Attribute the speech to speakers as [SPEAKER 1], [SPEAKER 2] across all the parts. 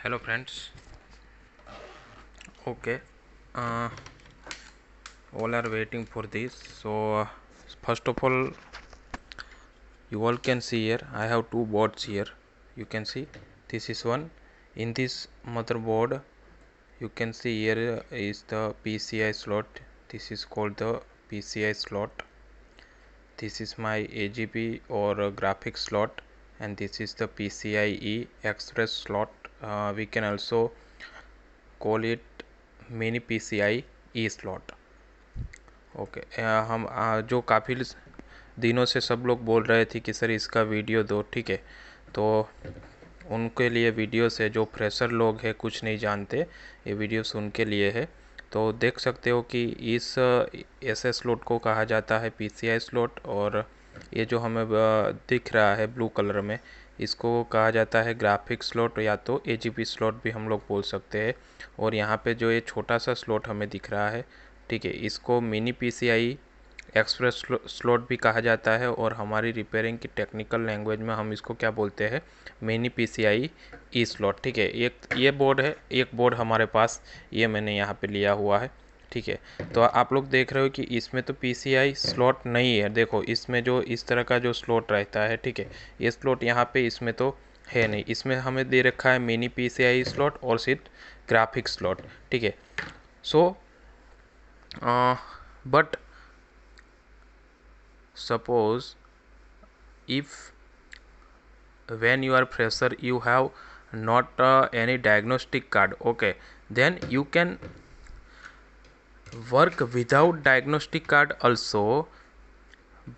[SPEAKER 1] Hello friends. Okay, uh, all are waiting for this. So first of all, you all can see here I have two boards here. You can see this is one. In this motherboard you can see here is the PCI slot. This is called the PCI slot. This is my AGB or graphics slot, and this is the PCIe express slot. We can also call it mini PCI E slot. Okay हम जो काफ़ी दिनों से सब लोग बोल रहे थे कि सर इसका वीडियो दो, ठीक है, तो उनके लिए वीडियोस है। जो फ्रेशर लोग हैं, कुछ नहीं जानते, ये वीडियोस उनके लिए है। तो देख सकते हो कि इस एसएस स्लॉट को कहा जाता है पीसीआई स्लॉट, और ये जो हमें दिख रहा है ब्लू कलर में, इसको कहा जाता है ग्राफिक्स स्लॉट या तो एजीपी स्लॉट भी हम लोग बोल सकते हैं। और यहाँ पे जो ये छोटा सा स्लॉट हमें दिख रहा है, ठीक है, इसको मिनी पीसीआई एक्सप्रेस स्लॉट भी कहा जाता है, और हमारी रिपेयरिंग की टेक्निकल लैंग्वेज में हम इसको क्या बोलते हैं, मिनी पीसीआई ई स्लॉट। ठीक है, एक ये बोर्ड है, एक बोर्ड हमारे पास ये मैंने यहाँ पे लिया हुआ है। ठीक है, तो आप लोग देख रहे हो कि इसमें तो पीसीआई स्लॉट नहीं है। देखो इसमें जो इस तरह का जो स्लॉट रहता है, ठीक है, ये स्लॉट यहाँ पे इसमें तो है नहीं। इसमें हमें दे रखा है मिनी पीसीआई स्लॉट और सिर्फ ग्राफिक्स स्लॉट। ठीक है, सो but suppose if when you are fresher you have not any diagnostic card, okay, then you can work without diagnostic card also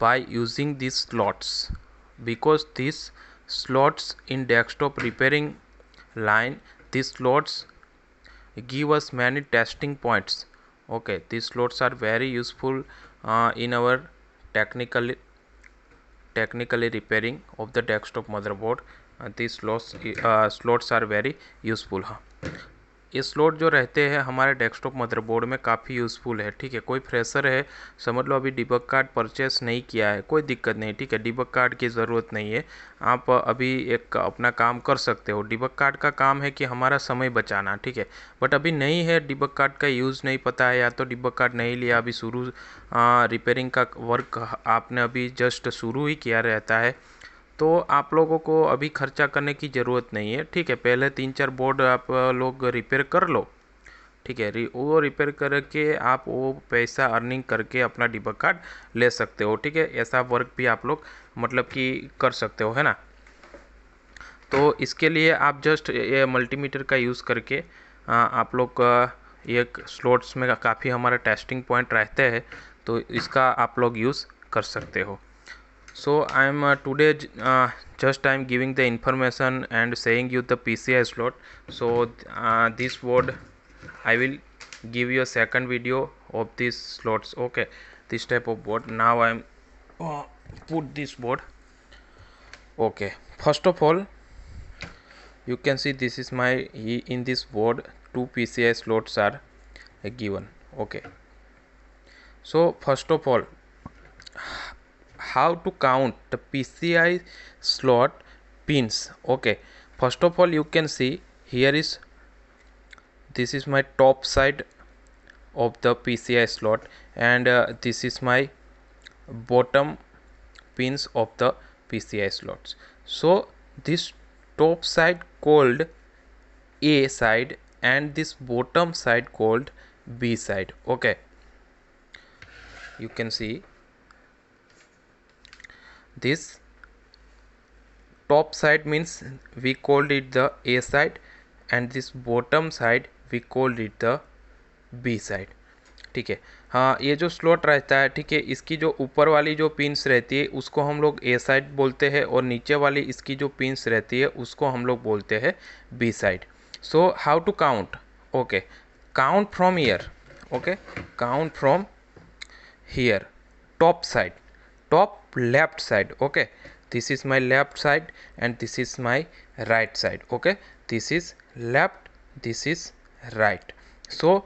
[SPEAKER 1] by using these slots, because these slots in desktop repairing line, these slots give us many testing points. Okay, these slots are very useful in our technically repairing of the desktop motherboard. These slots are very useful. हाँ, ये slot जो रहते हैं हमारे desktop motherboard में काफ़ी useful है। ठीक है, कोई फ्रेशर है, समझ लो अभी डिबग कार्ड परचेस नहीं किया है, कोई दिक्कत नहीं। ठीक है, डिबग कार्ड की ज़रूरत नहीं है, आप अभी एक अपना काम कर सकते हो। डिबग कार्ड का काम है कि हमारा समय बचाना, ठीक है, बट अभी नहीं है डिबग कार्ड का यूज़ नहीं पता है, या तो डिबग कार्ड नहीं लिया, अभी शुरू रिपेयरिंग का वर्क आपने अभी जस्ट शुरू ही किया रहता है, तो आप लोगों को अभी खर्चा करने की ज़रूरत नहीं है। ठीक है, पहले 3-4 बोर्ड आप लोग रिपेयर कर लो। ठीक है, वो रिपेयर करके आप वो पैसा अर्निंग करके अपना डिबग कार्ड ले सकते हो। ठीक है, ऐसा वर्क भी आप लोग मतलब कि कर सकते हो, है ना। तो इसके लिए आप जस्ट ये मल्टीमीटर का यूज़ करके आप लोग एक स्लॉट्स में काफ़ी हमारा टेस्टिंग पॉइंट रहते हैं, तो इसका आप लोग यूज़ कर सकते हो। So I am today just I am giving the information and saying you the PCI slot. So this board I will give you a second video of these slots. Okay, this type of board. Now I am put this board. Okay, first of all you can see this is my in this board two PCI slots are given. Okay, so first of all, how to count the PCI slot pins. Okay, first of all you can see here is this is my top side of the PCI slot, and this is my bottom pins of the PCI slots. So this top side called A side and this bottom side called B side. Okay, you can see this top side means we called it the A side, and this bottom side we called it the B side. ठीक है, हाँ, ये जो slot रहता है, ठीक है, इसकी जो ऊपर वाली जो पिंस रहती है उसको हम लोग ए साइड बोलते हैं, और नीचे वाली इसकी जो पिंस रहती है उसको हम लोग बोलते हैं B side. So how to count? Okay, count from year. Okay, count from here, top side, top left side. Okay, this is my left side and this is my right side. Okay, this is left, this is right. So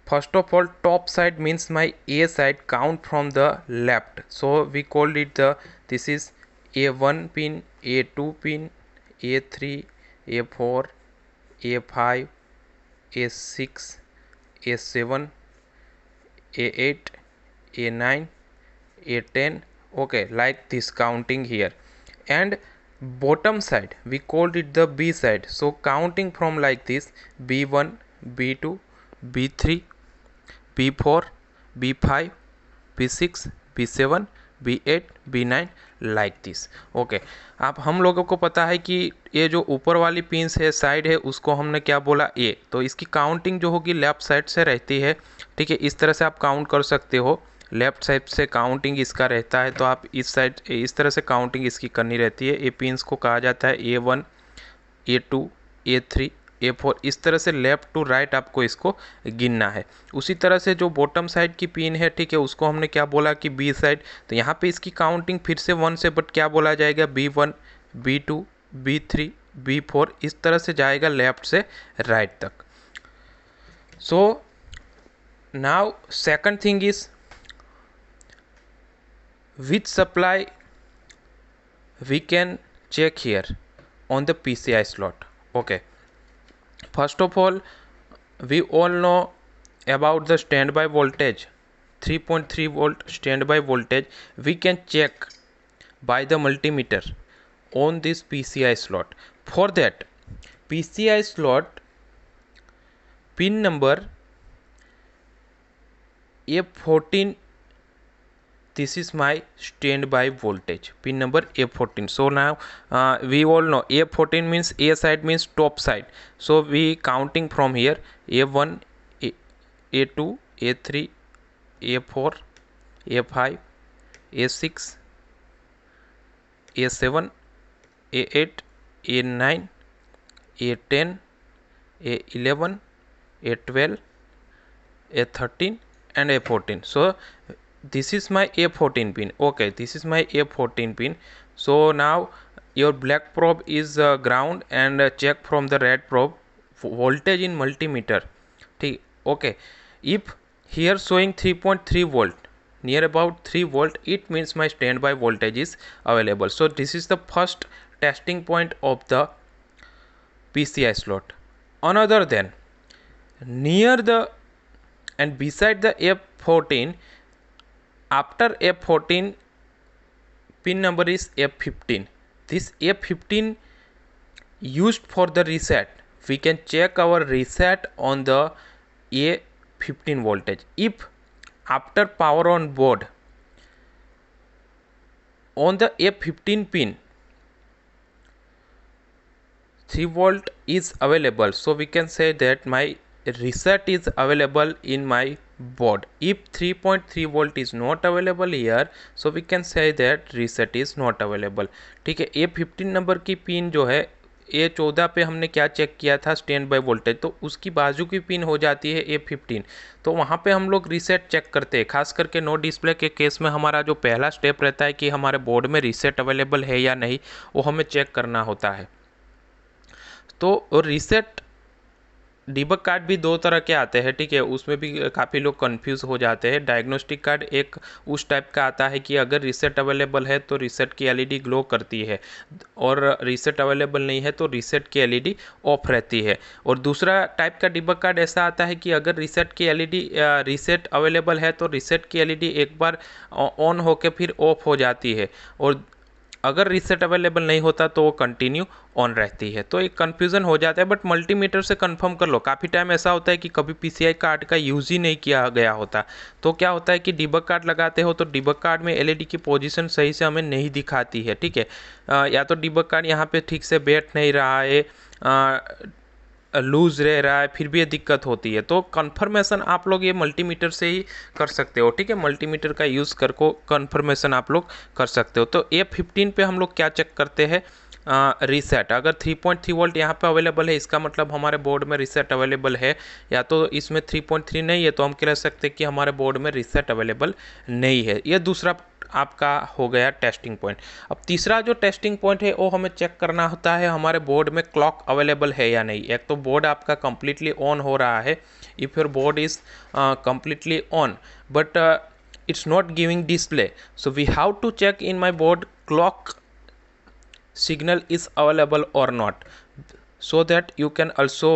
[SPEAKER 1] first of all, top side means my A side, count from the left, so we called it the, this is A1 pin, A2 pin, A3, A4, A5, A6, A7, A8, A9, A10. Okay, like this counting here. And bottom side we called it the B side, so counting from like this: B1, B2, B3, B4, B5, B6, B7, B8, B9, like this. Okay, अब हम लोगों को पता है कि ये जो ऊपर वाली पिंस है, साइड है, उसको हमने क्या बोला, ए। तो इसकी काउंटिंग जो होगी लेफ्ट साइड से रहती है। ठीक है, इस तरह से आप काउंट कर सकते हो, लेफ्ट साइड से काउंटिंग इसका रहता है, तो आप इस साइड इस तरह से काउंटिंग इसकी करनी रहती है। ए पिंस को कहा जाता है A1, A2, A3, A4। इस तरह से लेफ़्ट टू राइट आपको इसको गिनना है। उसी तरह से जो बॉटम साइड की पिन है, ठीक है, उसको हमने क्या बोला कि बी साइड। तो यहाँ पे इसकी काउंटिंग फिर से 1 से, बट क्या बोला जाएगा, B1, B2, B3, B4, इस तरह से जाएगा लेफ्ट से राइट तक। So now second thing is which supply we can check here on the PCI slot. Okay, first of all, we all know about the standby voltage, 3.3 volt standby voltage. We can check by the multimeter on this PCI slot. For that, PCI slot pin number A14, this is my standby voltage, pin number A14. So now we all know A14 means A side means top side, so we counting from here: A1, A2, A3, A4, A5, A6, A7, A8, A9, A10, A11, A12, A13 and A14. So this is my A14 pin. Okay, this is my A14 pin. So now your black probe is ground, and check from the red probe voltage in multimeter. Okay, if here showing 3.3 volt, near about 3 volt, it means my standby voltage is available. So this is the first testing point of the PCI slot. Another, then near the and beside the F14, after F14, pin number is F15. This F15 used for the reset. We can check our reset on the A15 voltage. If after power on board on the F15 pin 3 volt is available, so we can say that my reset is available in my board. If 3.3 volt is not available here, so we can say that reset is not available. ठीक है, A15 number की pin जो है, A14 पे हमने क्या check किया था, स्टैंड बाय वोल्टेज, तो उसकी बाजू की पिन हो जाती है A15। तो वहाँ पे हम लोग रीसेट चेक करते हैं। खास करके नो डिस्प्ले के केस में हमारा जो पहला स्टेप रहता है कि हमारे बोर्ड में रीसेट अवेलेबल है या नहीं, वो हमें चेक करना होता है। तो रीसेट डिबग कार्ड भी दो तरह के आते हैं। ठीक है, उसमें भी काफ़ी लोग कंफ्यूज हो जाते हैं। डायग्नोस्टिक कार्ड एक उस टाइप का आता है कि अगर रीसेट अवेलेबल है तो रीसेट की एलईडी ग्लो करती है, और रीसेट अवेलेबल नहीं है तो रीसेट की एलईडी ऑफ रहती है। और दूसरा टाइप का डिबग कार्ड ऐसा आता है कि अगर रीसेट की एलईडी रीसेट अवेलेबल है तो रीसेट की एलईडी एक बार ऑन होकर फिर ऑफ हो जाती है, और अगर रीसेट अवेलेबल नहीं होता तो वो कंटिन्यू ऑन रहती है। तो एक कन्फ्यूज़न हो जाता है, बट मल्टीमीटर से कंफर्म कर लो। काफ़ी टाइम ऐसा होता है कि कभी पीसीआई कार्ड का यूज़ ही नहीं किया गया होता, तो क्या होता है कि डिबग कार्ड लगाते हो तो डिबग कार्ड में एलईडी की पोजीशन सही से हमें नहीं दिखाती है। ठीक है, या तो डिबग कार्ड यहाँ पे ठीक से बैठ नहीं रहा है, लूज़ रह रहा है, फिर भी ये दिक्कत होती है। तो कंफर्मेशन आप लोग ये मल्टीमीटर से ही कर सकते हो। ठीक है, मल्टीमीटर का यूज़ कर को कंफर्मेशन आप लोग कर सकते हो। तो A15 पे हम लोग क्या चेक करते हैं, रीसेट। अगर 3.3 वोल्ट यहाँ पे अवेलेबल है, इसका मतलब हमारे बोर्ड में रीसेट अवेलेबल है। या तो इसमें 3.3 नहीं है तो हम कह सकते हैं कि हमारे बोर्ड में रीसेट अवेलेबल नहीं है। ये दूसरा आपका हो गया टेस्टिंग पॉइंट। अब तीसरा जो टेस्टिंग पॉइंट है वो हमें चेक करना होता है हमारे बोर्ड में क्लॉक अवेलेबल है या नहीं। एक तो बोर्ड आपका कंप्लीटली ऑन हो रहा है, if your board is completely on but it's not giving display, so we have to check in my board clock signal is available or not. so that you can also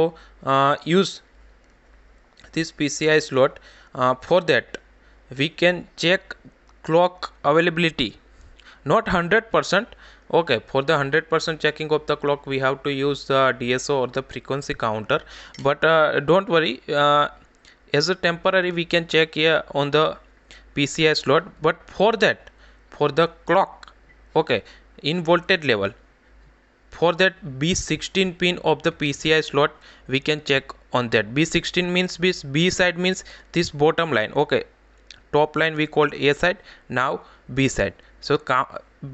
[SPEAKER 1] use this PCI slot. For that we can check clock availability, not 100%. Okay, for the 100% checking of the clock we have to use the DSO or the frequency counter, but don't worry, as a temporary we can check here on the PCI slot. But for that, for the clock, okay, in voltage level, for that B16 pin of the PCI slot we can check on that. B16 means B side means this bottom line. Okay, top line we called A side, now B side. So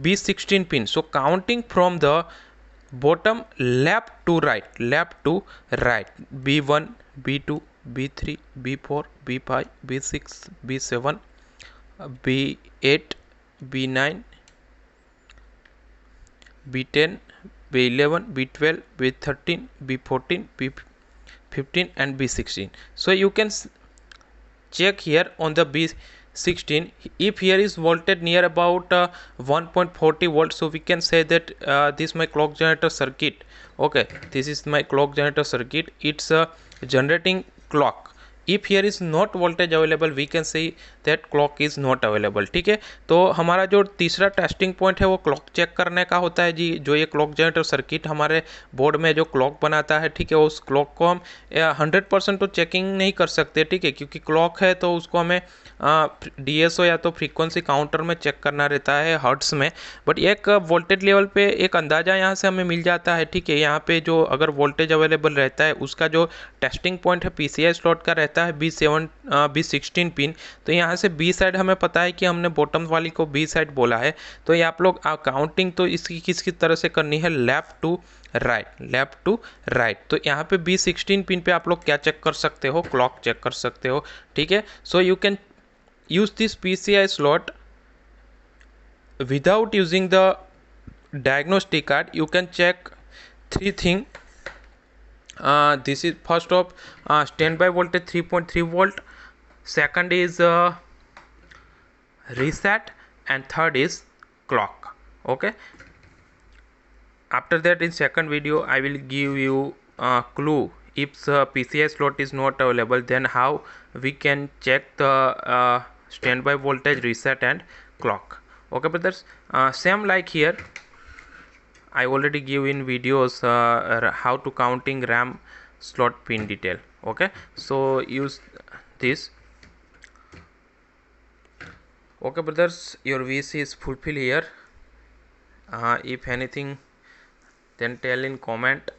[SPEAKER 1] B16 pin, so counting from the bottom left to right, B1, B2, B3, B4, B5, B6, B7, B8, B9, B10, B11, B12, B13, B14, B15 and B16. So you can check here on the B16, if here is voltage near about 1.40 volts, so we can say that this is my clock generator circuit. Okay, this is my clock generator circuit, it's generating clock. If here is not voltage available we can say that clock is not available. ठीक है, तो हमारा जो तीसरा testing point है वो clock check करने का होता है जी। जो ये क्लॉक जनरेटर सर्किट हमारे बोर्ड में जो क्लॉक बनाता है, ठीक है, उस क्लॉक को हम 100% तो चेकिंग नहीं कर सकते, ठीक है, क्योंकि क्लॉक है तो उसको हमें DSO या तो फ्रीक्वेंसी काउंटर में चेक करना रहता है हर्ट्स में। बट एक वोल्टेज लेवल पे एक अंदाज़ा यहाँ से हमें मिल जाता है। ठीक है, यहाँ पे जो अगर वोल्टेज अवेलेबल रहता है उसका जो टेस्टिंग पॉइंट है PCI स्लॉट का रहता है B16 पिन। तो यहाँ से बी साइड हमें पता है कि हमने बॉटम वाली को बी साइड बोला है। तो ये आप लोग काउंटिंग तो इसकी किस तरह से करनी है, लेफ्ट टू राइट। तो यहाँ पे B16 पिन पे आप लोग क्या चेक कर सकते हो, क्लॉक चेक कर सकते हो। ठीक है, so you can use this PCI slot without using the diagnostic card. You can check three things. This is first of standby voltage 3.3 volt, second is reset, and third is clock. Okay, after that in second video I will give you a clue. If the PCI slot is not available, then how we can check the standby voltage, reset and clock. Okay brothers, same like here I already give in videos how to counting RAM slot pin detail. Okay, so use this. Okay brothers, your wish is fulfilled here. If anything then tell in comment.